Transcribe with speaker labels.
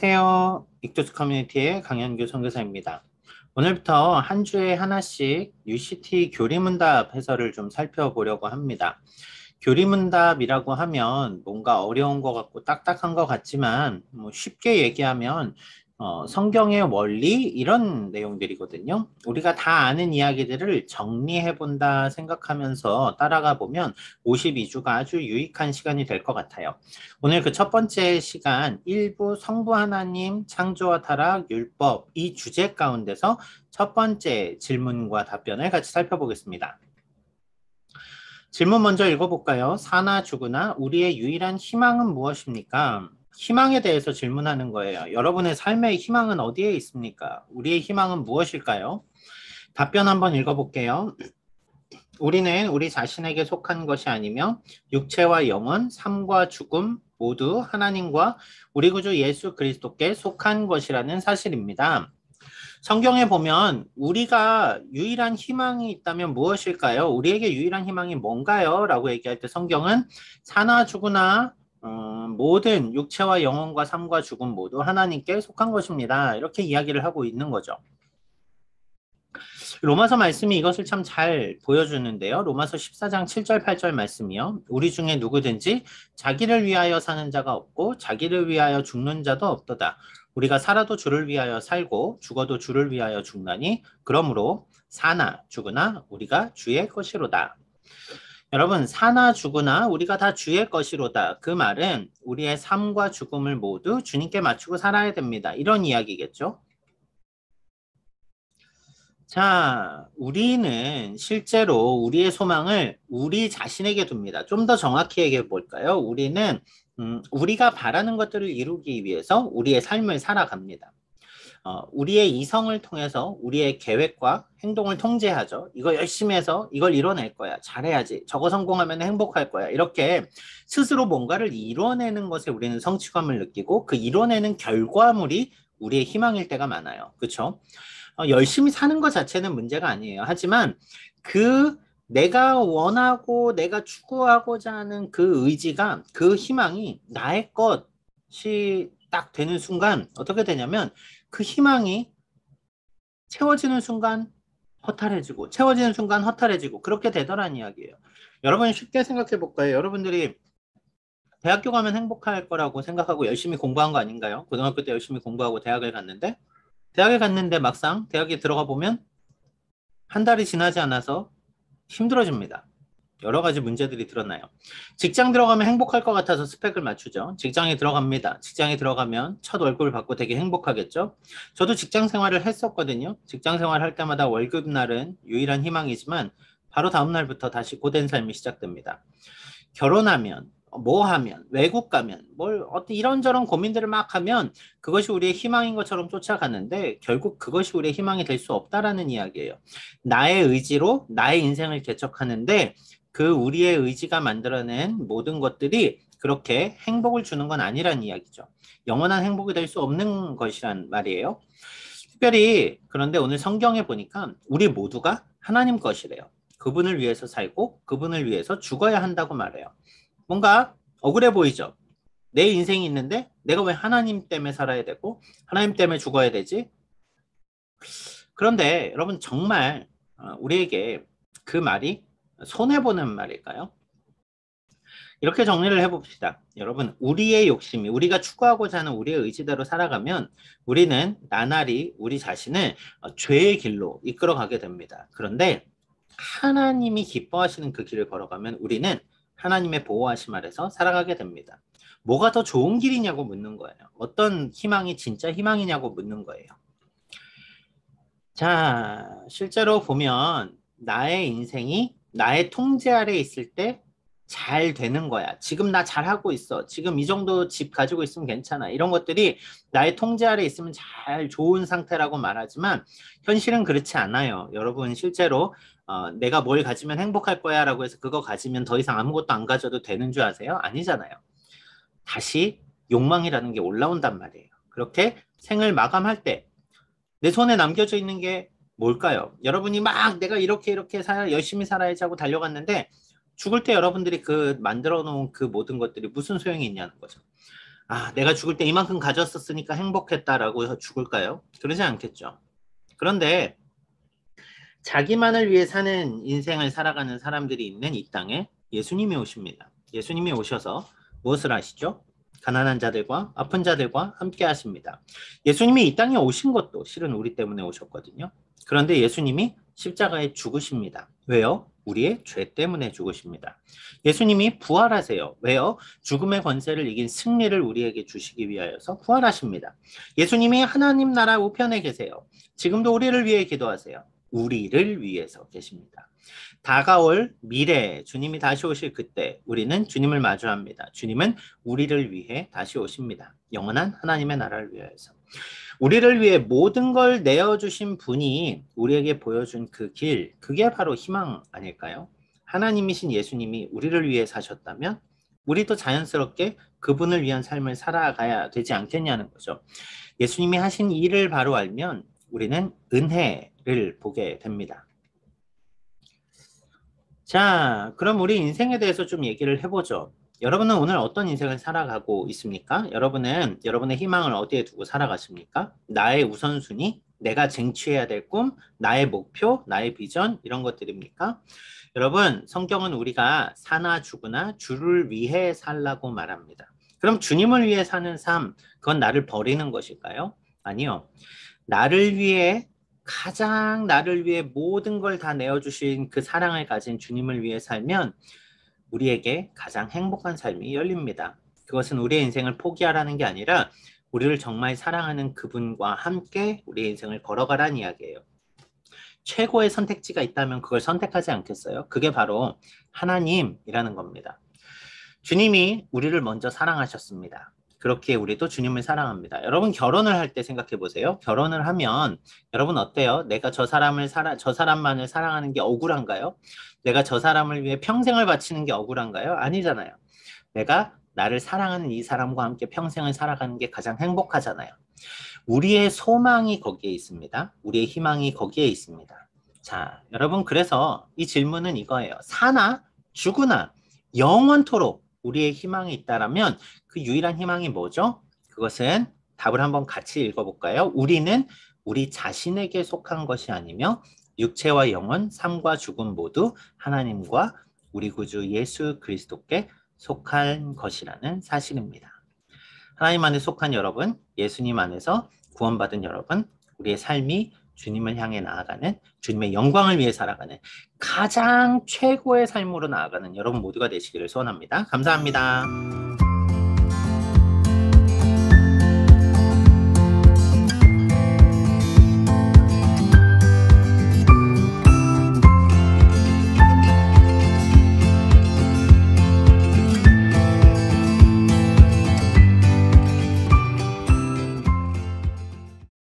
Speaker 1: 안녕하세요. 익투스 커뮤니티의 강현규 선교사입니다. 오늘부터 한 주에 하나씩 UCT 교리문답 해설을 좀 살펴보려고 합니다. 교리문답이라고 하면 뭔가 어려운 것 같고 딱딱한 것 같지만 쉽게 얘기하면 성경의 원리 이런 내용들이거든요. 우리가 다 아는 이야기들을 정리해 본다 생각하면서 따라가 보면 52주가 아주 유익한 시간이 될 것 같아요. 오늘 그 첫 번째 시간 일부 성부 하나님 창조와 타락 율법 이 주제 가운데서 첫 번째 질문과 답변을 같이 살펴보겠습니다. 질문 먼저 읽어볼까요? 사나 죽으나 우리의 유일한 희망은 무엇입니까? 희망에 대해서 질문하는 거예요. 여러분의 삶의 희망은 어디에 있습니까? 우리의 희망은 무엇일까요? 답변 한번 읽어볼게요. 우리는 우리 자신에게 속한 것이 아니며 육체와 영혼, 삶과 죽음 모두 하나님과 우리 구주 예수 그리스도께 속한 것이라는 사실입니다. 성경에 보면 우리가 유일한 희망이 있다면 무엇일까요? 우리에게 유일한 희망이 뭔가요? 라고 얘기할 때 성경은 사나 죽으나 모든 육체와 영혼과 삶과 죽음 모두 하나님께 속한 것입니다. 이렇게 이야기를 하고 있는 거죠. 로마서 말씀이 이것을 참 잘 보여주는데요. 로마서 14장 7절 8절 말씀이요. 우리 중에 누구든지 자기를 위하여 사는 자가 없고 자기를 위하여 죽는 자도 없도다. 우리가 살아도 주를 위하여 살고 죽어도 주를 위하여 죽나니 그러므로 사나 죽으나 우리가 주의 것이로다. 여러분 사나 죽으나 우리가 다 주의 것이로다. 그 말은 우리의 삶과 죽음을 모두 주님께 맞추고 살아야 됩니다. 이런 이야기겠죠. 자, 우리는 실제로 우리의 소망을 우리 자신에게 둡니다. 좀 더 정확히 얘기해 볼까요? 우리는 우리가 바라는 것들을 이루기 위해서 우리의 삶을 살아갑니다. 우리의 이성을 통해서 우리의 계획과 행동을 통제하죠. 이거 열심히 해서 이걸 이뤄낼 거야. 잘해야지. 저거 성공하면 행복할 거야. 이렇게 스스로 뭔가를 이뤄내는 것에 우리는 성취감을 느끼고 그 이뤄내는 결과물이 우리의 희망일 때가 많아요. 그렇죠? 열심히 사는 것 자체는 문제가 아니에요. 하지만 그 내가 원하고 내가 추구하고자 하는 그 의지가 그 희망이 나의 것이 딱 되는 순간 어떻게 되냐면 그 희망이 채워지는 순간 허탈해지고 채워지는 순간 허탈해지고 그렇게 되더라는 이야기예요. 여러분 쉽게 생각해 볼까요? 여러분들이 대학교 가면 행복할 거라고 생각하고 열심히 공부한 거 아닌가요? 고등학교 때 열심히 공부하고 대학을 갔는데 막상 대학에 들어가 보면 한 달이 지나지 않아서 힘들어집니다. 여러 가지 문제들이 드러나요. 직장 들어가면 행복할 것 같아서 스펙을 맞추죠. 직장에 들어갑니다. 직장에 들어가면 첫 월급을 받고 되게 행복하겠죠. 저도 직장 생활을 했었거든요. 직장 생활할 때마다 월급날은 유일한 희망이지만 바로 다음 날부터 다시 고된 삶이 시작됩니다. 결혼하면 뭐 하면 외국 가면 뭘 어떤 이런저런 고민들을 막 하면 그것이 우리의 희망인 것처럼 쫓아가는데 결국 그것이 우리의 희망이 될 수 없다라는 이야기예요. 나의 의지로 나의 인생을 개척하는데 그 우리의 의지가 만들어낸 모든 것들이 그렇게 행복을 주는 건 아니란 이야기죠. 영원한 행복이 될 수 없는 것이란 말이에요. 특별히 그런데 오늘 성경에 보니까 우리 모두가 하나님 것이래요. 그분을 위해서 살고 그분을 위해서 죽어야 한다고 말해요. 뭔가 억울해 보이죠? 내 인생이 있는데 내가 왜 하나님 때문에 살아야 되고 하나님 때문에 죽어야 되지? 그런데 여러분 정말 우리에게 그 말이 손해보는 말일까요? 이렇게 정리를 해봅시다. 여러분 우리의 욕심이 우리가 추구하고자 하는 우리의 의지대로 살아가면 우리는 나날이 우리 자신을 죄의 길로 이끌어가게 됩니다. 그런데 하나님이 기뻐하시는 그 길을 걸어가면 우리는 하나님의 보호하심 아래서 살아가게 됩니다. 뭐가 더 좋은 길이냐고 묻는 거예요. 어떤 희망이 진짜 희망이냐고 묻는 거예요. 자, 실제로 보면 나의 인생이 나의 통제 아래 있을 때 잘 되는 거야. 지금 나 잘하고 있어. 지금 이 정도 집 가지고 있으면 괜찮아. 이런 것들이 나의 통제 아래 있으면 잘 좋은 상태라고 말하지만 현실은 그렇지 않아요. 여러분 실제로 내가 뭘 가지면 행복할 거야 라고 해서 그거 가지면 더 이상 아무것도 안 가져도 되는 줄 아세요? 아니잖아요. 다시 욕망이라는 게 올라온단 말이에요. 그렇게 생을 마감할 때 내 손에 남겨져 있는 게 뭘까요? 여러분이 막 내가 이렇게 열심히 살아야지 하고 달려갔는데 죽을 때 여러분들이 그 만들어 놓은 그 모든 것들이 무슨 소용이 있냐는 거죠. 아, 내가 죽을 때 이만큼 가졌었으니까 행복했다라고 해서 죽을까요? 그러지 않겠죠. 그런데 자기만을 위해 사는 인생을 살아가는 사람들이 있는 이 땅에 예수님이 오십니다. 예수님이 오셔서 무엇을 하시죠? 가난한 자들과 아픈 자들과 함께 하십니다. 예수님이 이 땅에 오신 것도 실은 우리 때문에 오셨거든요. 그런데 예수님이 십자가에 죽으십니다. 왜요? 우리의 죄 때문에 죽으십니다. 예수님이 부활하세요. 왜요? 죽음의 권세를 이긴 승리를 우리에게 주시기 위하여서 부활하십니다. 예수님이 하나님 나라 우편에 계세요. 지금도 우리를 위해 기도하세요. 우리를 위해서 계십니다. 다가올 미래 주님이 다시 오실 그때 우리는 주님을 마주합니다. 주님은 우리를 위해 다시 오십니다. 영원한 하나님의 나라를 위하여서. 우리를 위해 모든 걸 내어주신 분이 우리에게 보여준 그 길, 그게 바로 희망 아닐까요? 하나님이신 예수님이 우리를 위해 사셨다면 우리도 자연스럽게 그분을 위한 삶을 살아가야 되지 않겠냐는 거죠. 예수님이 하신 일을 바로 알면 우리는 은혜를 보게 됩니다. 자, 그럼 우리 인생에 대해서 좀 얘기를 해보죠. 여러분은 오늘 어떤 인생을 살아가고 있습니까? 여러분은 여러분의 희망을 어디에 두고 살아가십니까? 나의 우선순위, 내가 쟁취해야 될 꿈, 나의 목표, 나의 비전 이런 것들입니까? 여러분, 성경은 우리가 사나 죽으나 주를 위해 살라고 말합니다. 그럼 주님을 위해 사는 삶, 그건 나를 버리는 것일까요? 아니요. 나를 위해 가장 나를 위해 모든 걸 다 내어주신 그 사랑을 가진 주님을 위해 살면 우리에게 가장 행복한 삶이 열립니다. 그것은 우리의 인생을 포기하라는 게 아니라 우리를 정말 사랑하는 그분과 함께 우리의 인생을 걸어가라는 이야기예요. 최고의 선택지가 있다면 그걸 선택하지 않겠어요? 그게 바로 하나님이라는 겁니다. 주님이 우리를 먼저 사랑하셨습니다. 그렇게 우리도 주님을 사랑합니다. 여러분 결혼을 할 때 생각해 보세요. 결혼을 하면 여러분 어때요? 내가 저 사람만을 사랑하는 게 억울한가요? 내가 저 사람을 위해 평생을 바치는 게 억울한가요? 아니잖아요. 내가 나를 사랑하는 이 사람과 함께 평생을 살아가는 게 가장 행복하잖아요. 우리의 소망이 거기에 있습니다. 우리의 희망이 거기에 있습니다. 자, 여러분 그래서 이 질문은 이거예요. 사나 죽으나 영원토록 우리의 희망이 있다라면 그 유일한 희망이 뭐죠? 그것은 답을 한번 같이 읽어볼까요? 우리는 우리 자신에게 속한 것이 아니며 육체와 영혼, 삶과 죽음 모두 하나님과 우리 구주 예수 그리스도께 속한 것이라는 사실입니다. 하나님 안에 속한 여러분, 예수님 안에서 구원받은 여러분, 우리의 삶이 주님을 향해 나아가는, 주님의 영광을 위해 살아가는 가장 최고의 삶으로 나아가는 여러분 모두가 되시기를 소원합니다. 감사합니다.